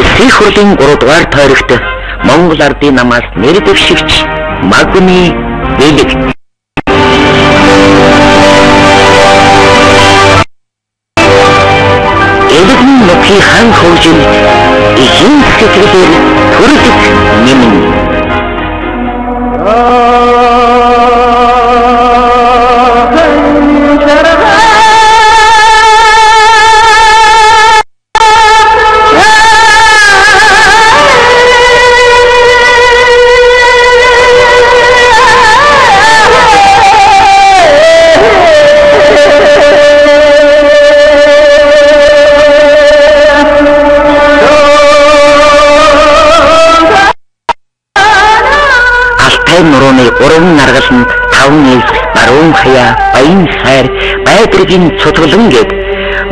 Улсын их хурлын 3 дугаар тойрогт Монгол Ардын намаас нэр дэвшигч Магүний Бэлэгт Элэгний нөхий хан хөгжил ихэн сэтгэлээр төрөлх нэмэн нурууны уран наргал нь 5 нийс баруун хаяа баян сайр байдргийн цуцгалан гээд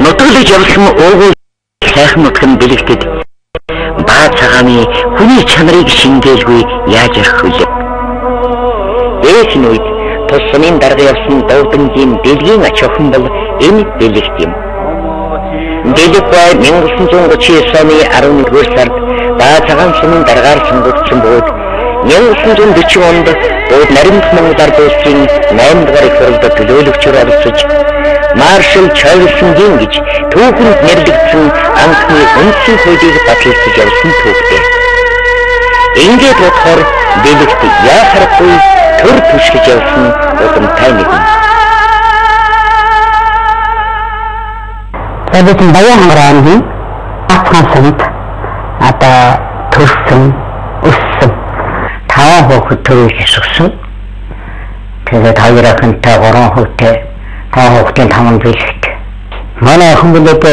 нутаглаж явсан уугуул сайхан нутгийн бэлэгтэд баа цагааны хүний чанарыг шингээлгүй яаж ярих вүлээ. Ээсний үед тусмын дарга явсан дуудангийн дэлгийн ач охин бол энэ бэлэгт юм. Бэлэг бай 1939 оны 11-р сард баа цагаан сумын даргаар сонгогдсон бөгөөд 1940 онд Бууд Наримт Монгол Ард улсын 8 дугаар их хурлд төлөөлөгчөөр оролцож Маршал Чарльзгийн гэж түүхэнд нэрлэгдсэн анхны үндсэн хуулийг баталсан явсан түүхтэй. Ингээд бодохоор бэлэгт яахаргүй төр түшгэж явсан удамтай нэгэн. Тэд баян харааны атхансанд ата төрсөн өссөн таван хүүхэд төрөж өссөн. Тэгээд хоёрынхантай 3 хүүтэй 5 хүүхдийн 5 бэлэгт. Манай охин болоод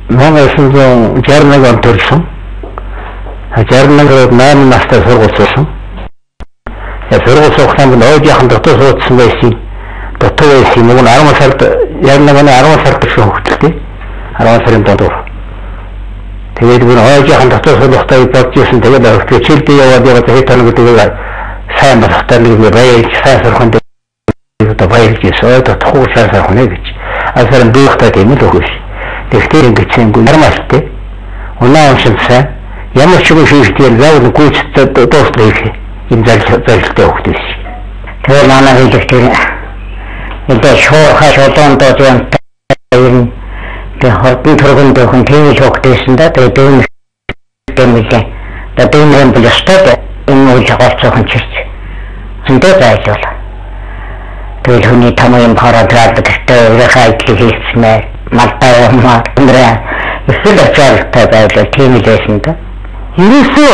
1961 онд төрсөн. 61-нд 8 настай сургууль суусан. Сургууль сууханд өөжийнхэн дотор суудсан байсан. Дотор байсан нэг 10 сард яг нэг 10 сард төсөө хөвгөлтэй. 10 сарын дотор. Тэгээд бүр өөжийнхэн дотор суудахтай болж ирсэн. Тэгээд хөвгөлтэй яваад тэгээд таныг тэгээд сайн болохтай нэг баяж сайн сурханд одоо баяж гэсэн дотор сайн сурах нэ гэж. Асаран биехтэй тийм л өгөөш. Тэгэхээр ингэж юм нормалтэй. Унаа уншсан. Ямар ч юм хийхдээ заавал гүйцэд дуусах юм залтай өгдөөс. Тэр манай хэлэхдээ энэ шоолон доод юм тэр хортын төргөнд хүн тийм л өгдөөсөн да. Тэгээд дөрөв дэмэлээ. Тэгээд дөрөв болчихсон. Энэ үйл явдлын чирч. Зөндөө зайлвал. Тэгээд хүний тамийн параграф гэхдээ өөрийнхөө хийснээр малтай юмаа өндрөө эсвэл очиортой байлаа тийм л байсан да. Ерөөсөө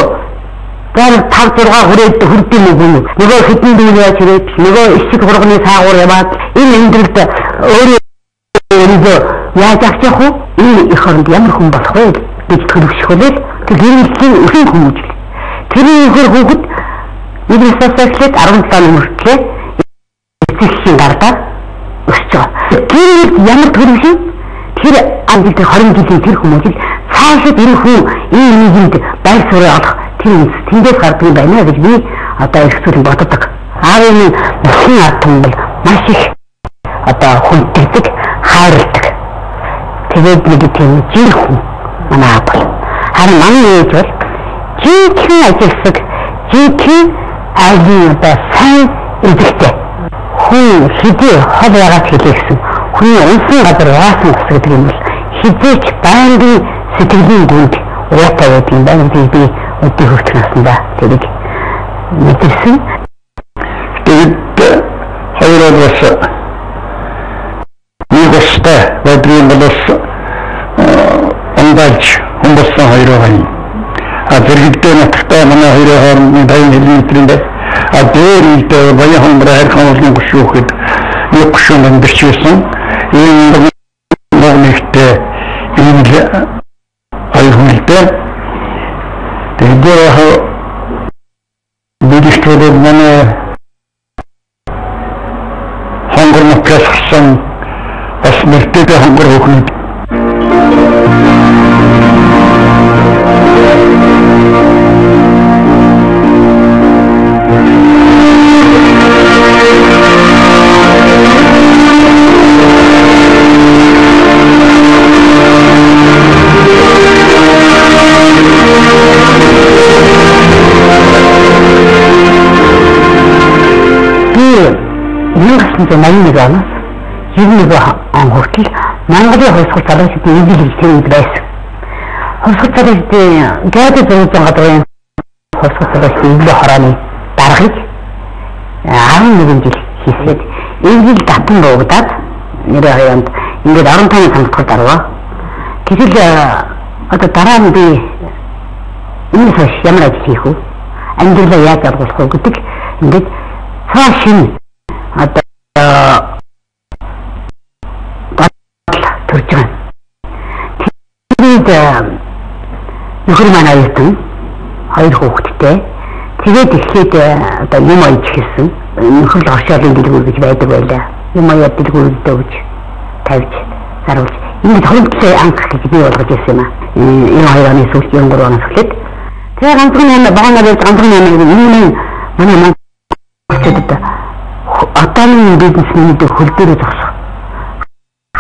гал 5-6 хүрээд хүрдээ нөгөө хэдэн дүүн яаж ирээд нөгөө эсэг хурганы саагуур яваад энэ өндрөлд өөрөө яаж авчих вэ? Энэ их хооронд ямар хүн болох вэ гэж төлөвшөхөөл тэр хэрэглэлийн өхийн хүмүүс. Тэр ихэр хүүхэд нэгнээсээ 17 мөртлөө эцэгхийн гардаа өсч байгаа. Тэр ямар төлөвшөө тэр амжилт 20 жилийн тэр хүмүүс л цаашид энэ хүн энэ нийгэмд байр суурь олох тэр тэндээс гардаг байна гэж би одоо их зүйл боддог. Аавын машин атом бол маш их одоо хүнддэг, хайрладаг. Тэгээд нэг тийм жил хүн манай аав бол харин манай ээж бол жинхэнэ ажилсаг, жинхэнэ айлын одоо сайн эзэгтэй. Хүн хэдий хол ягаад хэлээсэн хүний унсан газар яасан гэдэг юм бол хизээч байнгын сэтгэлийн гүнд уяатай байдаг юм байна гэж би өдөө хөвтгнэсэндээ тэрийг мэдэрсэн. Тэгээд хоёроо бас нэгстэй өдрийн болос ондаж хүмбасан хоёроо байна. Зэрэгтэй наттай манай хоёроо хооронд 50 км дээр баян хондроо хайрхан гүшүүхэд нэг гүшүүн өндөрчсэн. Энэ нэгтэй энэ айхмэлтэй тэгээд бидistrood манай хонгор мөксөн бас мэлтэй хонгор хөхний 1981 оноос 91 он хүртэл Монголын хувьсгал залуучуудын эвлэл хэлтгийд байсан. Хувьсгал залуучдын гадаад 100 гадрын хувьсгал залуучдын эвлэл хорооны даргыг 11 жил хийсгээд эвлэл татан буугдаад нэрээ хаяанд ингээд 15 сандхад дарваа. Тэгэл одоо дараа нь би энэ хаш ямар ажил хийх вэ? Амьдралаа яаж явуулах вэ гэдэг ингээд цаашин одоо төрж байгаа. Тэгээд нөхөр маань аюутан 2 хүүхэдтэй. Тэгээд эхлээд одоо юм аяж хэлсэн. Нөхөр оршоолын дэлгүүр гэж байдаг байлаа. Юм аяа дэлгүүрдээ өгч тавьж заруулж ингээд хөрөнгөний анх гэж бий болгож ирсэн юм аа. Энэ 2 оны сүүлд 3 оноос эхлээд тэгээ ганцхан юм баганаар ганцхан юм энэ манай монголчуудад одооны бизнесмэнүүд хөл дээрээ зогсох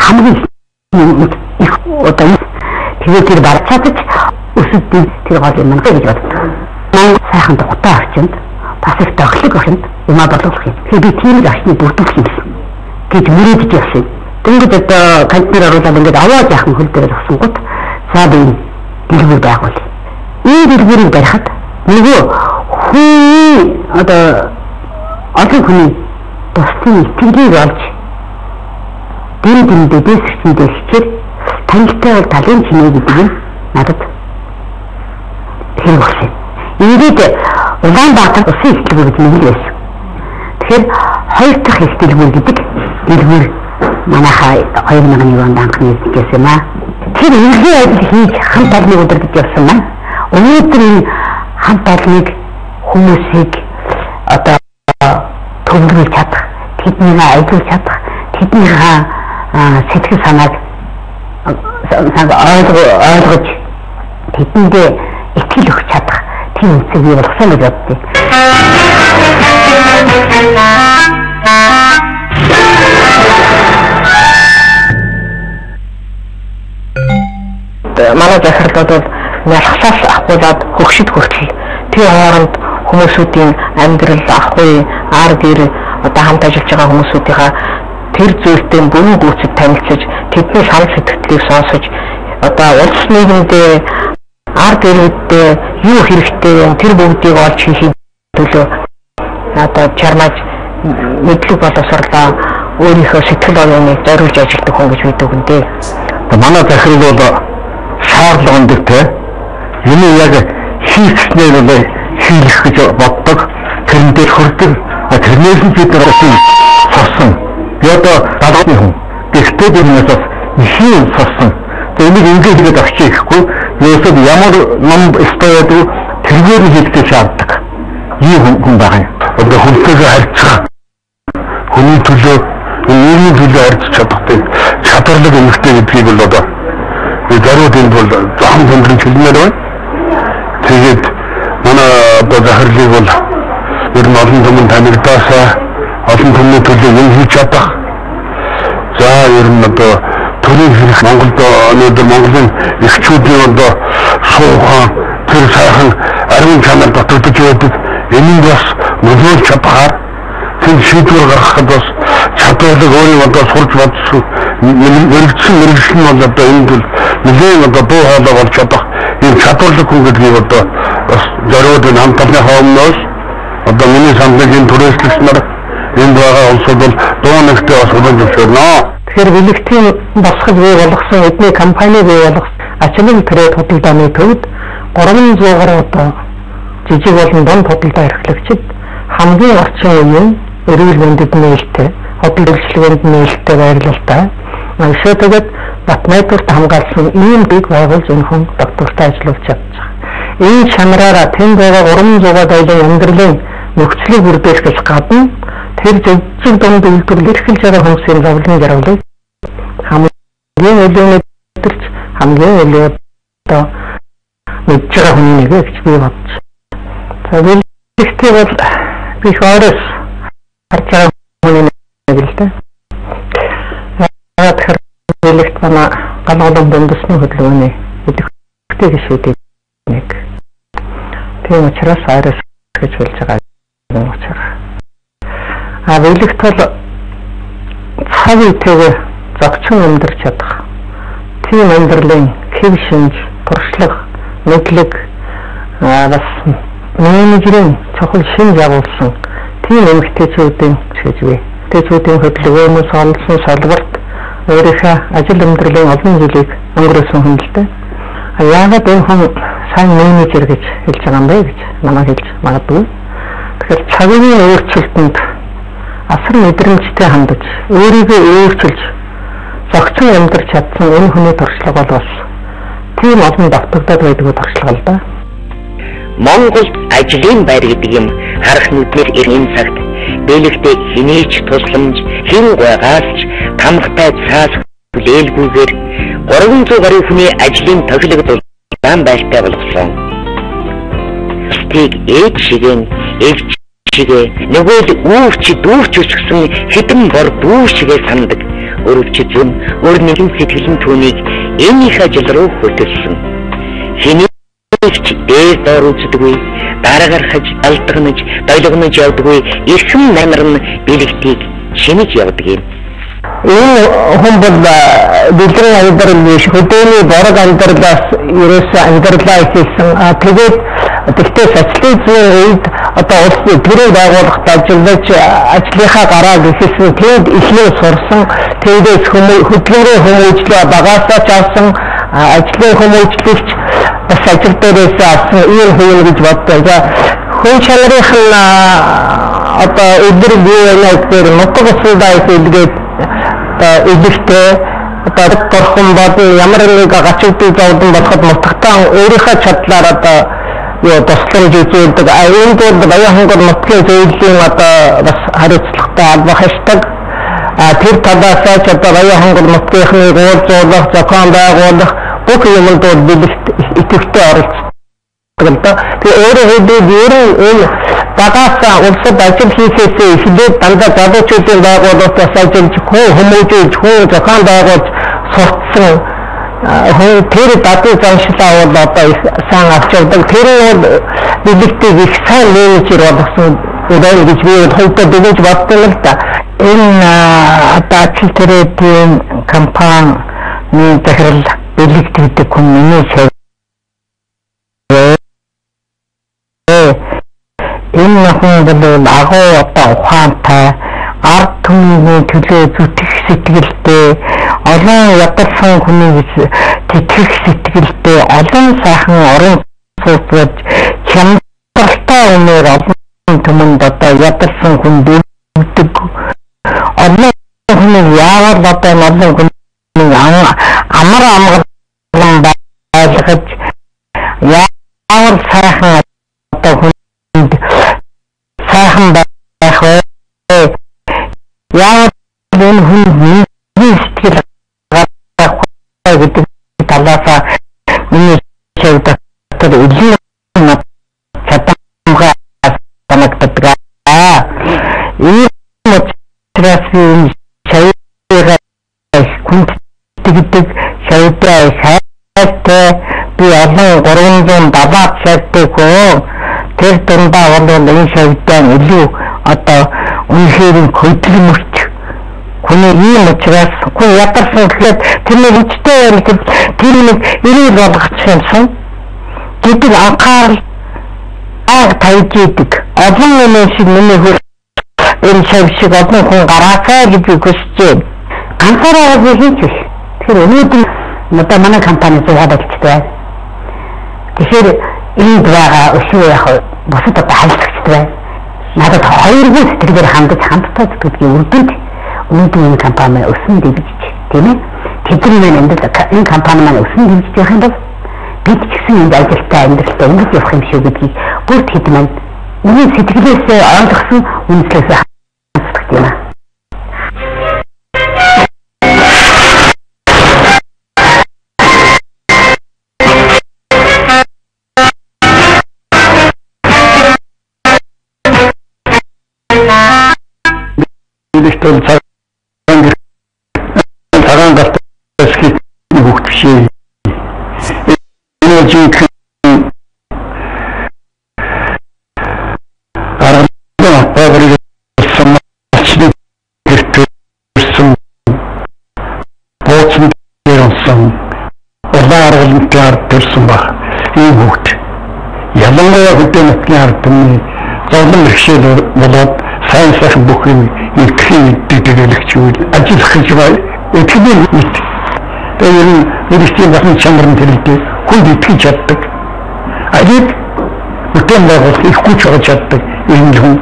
хамгийн их одоо тэгээд тэр баг чадаж өсөд тэр гол юм гэж боддог. Монгол сайхан тухтай орчинд бас их тохлог орчинд юм болгох юм. Тэгээд би тийм л орчны бүрдүүлэх юм гэж мөрөдөж явсан. Тэнгүүд одоо контейнер оруулаад ингээд аваад яах нь хөл дээр зогсонгууд за би дэлгүүр байгуул. Энэ дэлгүүрийг барихад нөгөө хүн одоо олон хүний бусдын итгэлийг олж дэндээ дэсгчэндээ хичээл танилтай бол талын чинээ гэдэг нь надад хэрэг болсон. Ингээд Улаанбаатар усын хэлтгүүр гэж нэг байсан. Тэгэхээр 2 дахь хэлтгүүр гэдэг дэлгүүр манайхаа 2001 онд анхны хэлтгээс юм аа. Тэр эвлэлийн ажил хийж хамт олныг удирдах явсан маань өнөөдөр энэ хамт олныг хүмүүсийг одоо төвлөрүүлж чадах, тэднийг ажилуулж чадах, тэднийхээ сэтгэл санааг ойлгож тэдэндээ итгэл өгч чадах тийм үнцийг бий болгосон гэж боддог. Манай захирлууд бол ялхсаас ахуулаад хөгшид хүртэл тэр хооронд хүмүүсүүдийн амьдрал ахуй ар гэр одоо хамт ажиллаж байгаа хүмүүсүүдийнхаа тэр зүйлтэй бүрэн гүйцэд танилцаж тэдний санал сэтгэлийг сонсож одоо улс нийгэмдээ ар гэрүүддээ юу хэрэгтэй вэ тэр бүгдийг олж хийхин төлөө одоо чармаж мэдлэг боловсруулаа өөрийнхөө сэтгэл оюуныг зориулж ажилладаг хүн гэж бид үгэндээ. Манай захирал бол шаардлагатай те юм яг хийхснээр бол хийх гэж боддог тэрнээр хүрдэг тэрнээс нь бид нар сонссон би одоо дадлын хүн гэхдээ би нэсэс ихийн сонссон энийг ингэж хэлээд авчих гэхгүй ерөөсөө ямар ном стойд тэргээр хэлдэг шаарддаг ийм хүн байгаа юм одоо хүнтэйгээ харьцах хүний төлөө нийгмийн төлөө харьцах чадахтай чадварлаг эмэгтэй гэдгийг бол одоо даруйд энэ бол зам хөнгөн хэлмээр байна. Тэгээд манай одоо захирлыг бол ер нь олон түмэн танигдаасаа олон түмний төлөө юм хийж чадах. За ер нь одоо төрийн хэрэг Монголд өнөөдөр Монголын эхчүүдийн одоо суухан тэр сайхан ариун чанар дутагдж байдаг. Энийг бас нөлөөлж чадхаар тэр шийдвэр гаргахад бас чадварлаг өөрийн одоо сурч бодсон мэрэгсэн бол одоо энэ бол нэгэн одоо буу хоолой болж чадах энэ чадварлаг хүн гэдгийг одоо бас зориуд энэ хамт олонныхоо өмнөөс одоо миний самбыг энэ түрээслэгч нар энэ байгаа улсууд бол дуу нэгтэй бас хөлөж зөвшөөрнө. Тэгэхээр бэлэгтийн босгож бий болгосон эдний компани бий болгосон ачаалал трейд худалдааны төвд 300 гаруй одоо жижиг болон дунд худалдаа эрхлэгчид хамгийн орчин үеийн эрүүл мэндэд нээлттэй хөдөлгөөнд нээлттэй байрлалтай. Өшөө тэгээд Батнайдурт хамгаалсан ийм бийг байгуулж энэ хүн доктортой ажиллаж чадчих. Энэ чанараараа тэнд байгаа 300-аад айлын амьдралын нөхцөлийг бүрдүүлэхээс гадна тэр зөвхөн дунд үйлдвэрлэл эрхэлж байгаа хүмүүсийн зовлон жаргалыг хамгийн өлөөнөдөрч хамгийн өлөө одоо мэдж байгаа хүний нэг гэж би бодож. За гэхдээ бол би хоороос харж байгаа хүний нэг л дээ. Тэгэхээрэлэгт манай галгалан дундсны хөдөлгөөний өдөртэй гişүүдийг нэг. Тийм учраас айрас гэж хэлж байгаа юм учраас. Элэгт бол цаг үетэйгээр зогчин амьдрч чадах. Тийм амьдралын хэв шинж, туршлага, мэдлэг бас менежерийн цохол шинж агуулсан тийм эмэгтэйчүүдийн гэж бий. Эмэгтэйчүүдийн хөдөлгөөнөөс олсон салбарт өөрийнхөө ажил амьдралын олон жилийг өнгөрөөсөн хүн л дээ. Яагаад энэ хүн сайн менежер гэж хэлж байгаа юм бэ гэж намайг хэлж магадгүй. Тэгэхээр цагийн өөрчлөлтөнд асар мэдрэмжтэй хандаж, өөрийгөө өөрчилж зохицон амьдрч чадсан энэ хүний туршлага бол бас тийм олон давтагдаад байдаг туршлага л да. Монголд ажлын байр гэдэг юм харах нүднэр энэ цагт бэлэгтэй хинээч тусламж, хэн гойгаалч, тамхтай цаас хүлээлгүйгээр 300 гаруй хүний ажлын тохилогд улаан байлтай болгосон. Стиг ээж шигэн эгч шигэ нөгөөл үүвч дүүвч өсгсөн хэдэн бор дүү шигэ сандаг. Өрөвч зүн өөр нэгэн сэтгэлэн түүнийг энэ их ажил руу хөтөлсөн. Хинээч дээр дор үздэггүй, дараагархаж, алдагнаж, дойлогнож явдаггүй эрхэм намар нь бэлэгтийг шинэж явдаг юм. Энэ хүн бол дэлгэрэн амьдрал биш, хөдөөний борог амьдралаас ерөөсөө амьдралаа ихэлсэн. Тэгээд тэгтээ социализмын үед одоо улсын гэрээ байгуулахад ажиллаж ажлынхаа гараа гэхэлсэн тэнд ихнээ сурсан, тэндээс хөдөлгөөрөө хүмүүжлээ багаасаа ч авсан, ажлын хүмүүжлэгч бас ажил дээрээс авсан ийм хүн гэж боддог. Хүн чанарынх нь одоо өдөр бие нэгдэр нутаг усудаа хэлгээд эдгэртэй одоо торхон бодон ямар нэг гачигдыг зовдон болоход нутагтаа өөрийнхөө чадлаар одоо юу тусламж үзүүлдэг. Энэ тул баяхангар нутгийн зөвлөлийн одоо бас хариуцлагатай албах хэвчдэг. Тэр талаасаа ч одоо баяхангар нутгийнхны уулзуулах, зохион байгуулах бүх юмд бэлэгт идэвхтэй оролцдог. Тэгээ өөрөө энэ багаасаа улсад ажил хийхээсээ эхлээд дандаа залуучуудын байгууллагаас ажиллаж хүмүүжүүлж зохион байгуулж сурцсан хүн тэр дадын заншлаа бол одоо их сайн авч явдаг. Тэр нь бэлэгтийг их сайн менежер болгосон удаа гэж би хувьдаа дүгнэж бодсон л да. Энэ одоо ажил төрийн компани захирал бэлэгт гэдэг хүн миний энэ хүн бол агуу одоо ухаантай, ард түмний төлөө зүтгэх сэтгэлтэй, олон ядарсан хүнийг тэтгэх сэтгэлтэй, олон сайхан орон сууцгаж чанартай өнөр олон түмэнд одоо ядарсан хүн дүүдэг. Олон хүнийг яагаад одоо олон хүнийг амар амгалан байлгаж яавал сайхан одоо хүн сайхан байх вэ? Яагаад энэ хүн сэтгэл гаргах гэдэг талаасаа миний шийдвэр илүү чадамга санагддаг. Энэ учраас энэ шийдвэр хүнд тэгдэг шийдвэр хайртай би олон 370 цагтай хөө тэр дундаа бол энэ шийдвэр илүү одоо үнэхээр хөдөлмөрч хүний ийм учраас хүн ядарсан гэхэд тэрний хүчтэй байх тэр нэг ирээд болгочих юмсан гэдэг анхаарал тавьж идэг. Олон нэг шиг миний хөл энэ шиг олон хүн гараасаа гэж хүсэж байна. Ганцаараа хийж их. Тэр өнөөдөр одоо манай компани зугаад ажилладаг. Тэгэхээр энэ байгаа өшөө яг бусад одоо хайлтгчтай. Надад хоёргүй сэтгэлээр хамтдаа зүтгэдэг үрдүнд өнөөдөр энэ компани өсөн дэвжиж тийм ээ. Тэдний энэ компани маань өсөн дэвжиж явах юм бол бид ч гэсэн энэ ажилтаа амьдралтай ингэж явах юм шүү гэдгийг бүр тэд маань үнэн сэтгэлээс ойлгосон үнслээс ханддаг юм аа. Электрон цагаан галтас хөгжиж энержик арга багрыг самчны гэртсэн хооцсон дээр онсон улаан аргалмтын ард төрсөн баг ийм хүүхд ялангуяа хөдөө нутгийн ард түмний зовлон бэрхшээл болоод сайн сайхан бүх юм итгэхийн мэдээлэгчүүд ажиллах гэж байна. Итгэлийн мэд. Тэр нь өөрсдийн бахын чанарын төлөвтэй хүнд итгэж чаддаг. Ажид бүтээн байгуулах их хүч олж чаддаг юм хүн.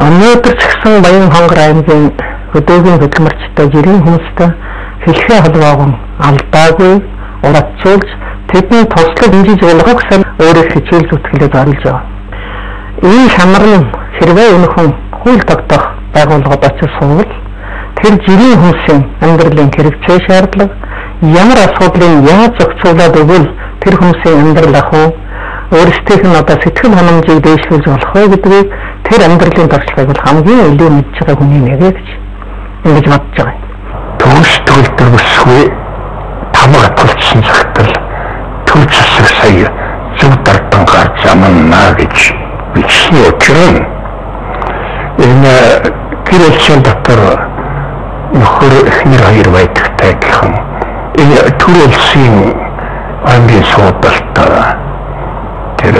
Өнөөдөр ч гэсэн Баян хонгор аймгийн хөдөөгийн хөдөлмөрчтэй жирийн хүмүүстэй хэлхээ холбоог алдаагүй урагцуулж тэдний туслах хэмжиж болгох сан өөрөө хичээл зүтгэлээ зориулж байгаа. Энэ шанар нь хэрвээ энэ хүн хууль тогтоох байгууллагад очиж суувал тэр жирийн хүмүүсийн амьдралын хэрэгцээ шаардлага ямар асуудлыг яаж зохицуулаад өгвөл тэр хүмүүсийн амьдрал ахуй өөрсдийнх нь одоо сэтгэл ханамжийг дэвшлүүлж болох вэ гэдгийг тэр амьдралын туршлагыг бол хамгийн илүү мэдж байгаа хүний нэг гэж ингэж бодож байгаа. Төвшөлт төрөсгүй тамга тулцсан цагтал төр засаг сая зөв дардан гарч амнаа гэж бичсэн учраас энэ гэрэлчин дотор нөхөр эхнэр хоёр байдагтай гэх юм. Энэ төр улсын аймгийн суудалт тэр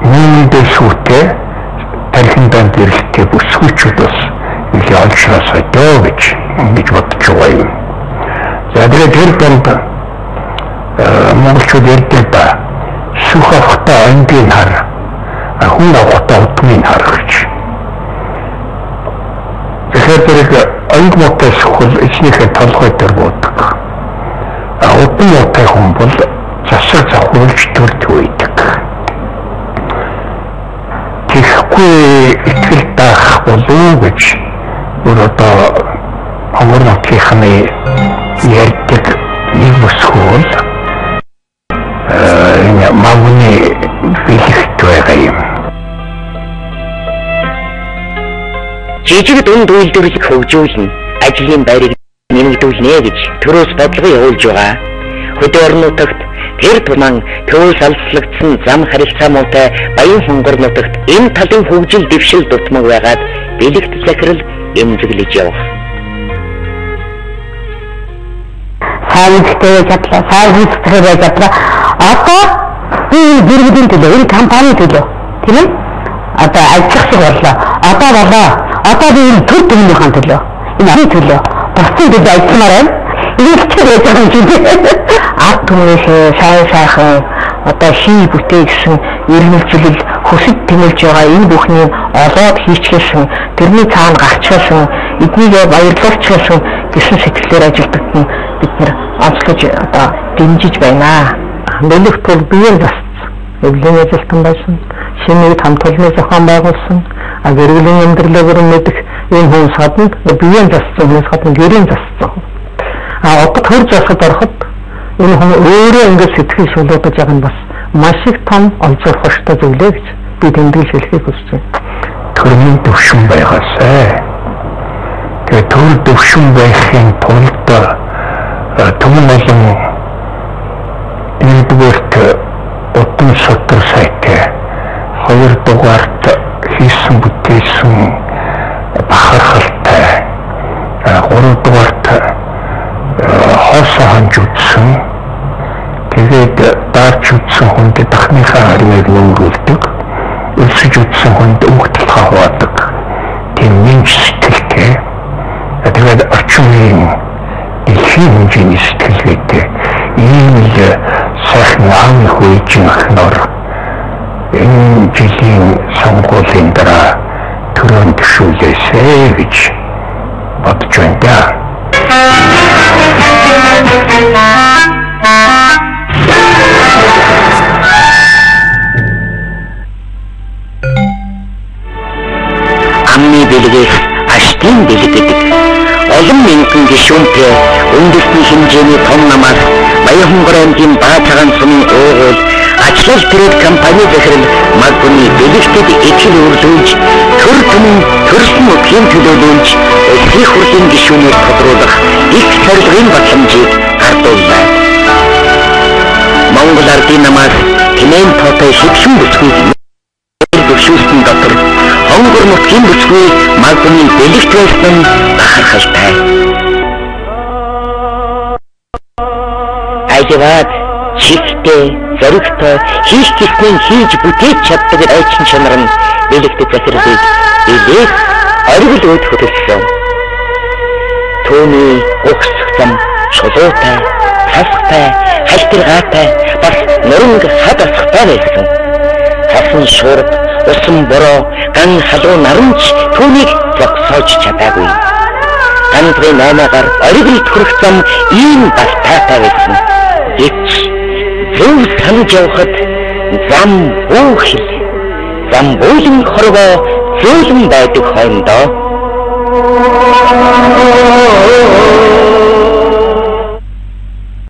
нийгмийн шүүтэй тархин банд ирэлтээ бүсгүйчүүд бас их олшраасаа дөө гэж бодож байгаа юм. За тэр банд монголчууд ярьдаг ба сүх авахтаа ангийн хар хүн авахтаа утмын хар гэж. Тэгэхээр тэр анги мотой сүхэл эцнийхээ толгой дээр буудаг. Утмын мотой хүн бол засаг завхуулж төрд үйдэг. Тэгэхгүй итгэл даах болов гэж одоо хонгор нутгийнхны ярьдаг нэг бүсгүүл энэ магны бэлэгт байгаа юм. Жижиг дунд үйлдвэрлэх хөгжүүлнэ, ажлын байрыг нэмэгдүүлнэ гэж төрөөс бодлого явуулж байгаа. Хөдөө орон нутагт тэр туман төрөөс алслагдсан зам харилцаа муутай Баян хонгор нутагт энэ талын хөгжил дэвшил дутмаг байгаад бэлэгт захирал эмзэглэж явах. Саавчтай чадлаа, саавчтай чадлаа. Одоо энэ дэргэдийн төлөө, энэ компани төлөө, тийм ээ? Одоо ажиллах боллоо. Одоо би энэ төр төлөвийн төлөө, энэ төлөө, бусдын төлөө ажилламаар байна. Илтгэж байгаа юм чинь. Ард түмнээс сайхан одоо ший бүтээх гэсэн ирмэлцэл хөсөд тэмүүлж байгаа энэ бүхний олоод хийчихсэн тэрний цаана гарчихсан эднийг баярлуулчихсан гэсэн сэтгэлээр ажилтдаг нь бид нэр онцлож одоо дэмжиж байна. Нөлөх тул биеийн засц өвлийн ажилтан байсан шинэ хамт олонны зохион байгуулсан гэрээлийн амьдралыг өрнөдөх энэ хүн саднд биеийн засц хүмүүс хатан гэрийн засц. Одоо төр засад ороход энэ хүн өөрөө ингээд сэтгэл шулуудаж байгаа нь бас маш их том онцлогчтой зүйлээ гэж би тэмдэглэж хэлхийг хүсэж байна. Төрний төвшин байгаасай. Тэгээ төр төвшин байхын тулд түмэн олон нэгдүгээрт утсан сотор сайтай хоёрдугаарт хийсэн бүтээсэн бахархалтай гуравдугаарт хоосоо ханж үтсэн тэгээд даарч үтсэн хүнд дахныхаа хармыг өнгөрүүлдэг өлсөж үтсэн хүнд өнгөтлөхөө хуваадаг тийм нэмж сэтгэлтэй тэгээд орчмын дэлхийн хэмжээний сэтгэлгээтэй ийм л сайхан аавны хүйжин ахнаар энэ жилийн сонгуулийн дараа төрөнд төшөөлөөсэй гэж бодож байна да. Амны бэлгээс аштын бэлэг гэдэг олон мянган гишүүнтэй үндэсний хэмжээний том намаас Баян хонгор аймгийн Баатархан сумын уугуул ажлал трейд компани захирал Магны бэлэгтэд ичил өрлөж төр түмэн төрсөн нутгийн төлөөлүүлж улсын хурлын гишүүнээр тодруулах их зорилгын батламжийг гардууллаа. Монгол ардын намаас тэмээн тоотой шигшин бүсгүй дэвшүүлсэн дотор хонгор нутгийн бүсгүй Магны бэлэгт байсан бахархалтай. хаживаад чихтэй, зоригтой хийх гэлтэн хийж бүтээж чаддаг айчин чанар нь бэлэгдэж захирлыг билээ оргил өөд хөтөлсөн. Түүний угсах зам чулуутай, тастай, халтиргаатай, бас нуранг хад асхтай байсан. Хасан шуурд, усан бороо, ган халуун наранч түүнийг зогсоож чадаагүй. Ганцхан наймаагаар оргилд хүрэх зам ийм балтаатай байсан. Эч зөв санаж явахад зам бүхэл, зам бүлэн хорвоо зөөлөн байдаг хойндоо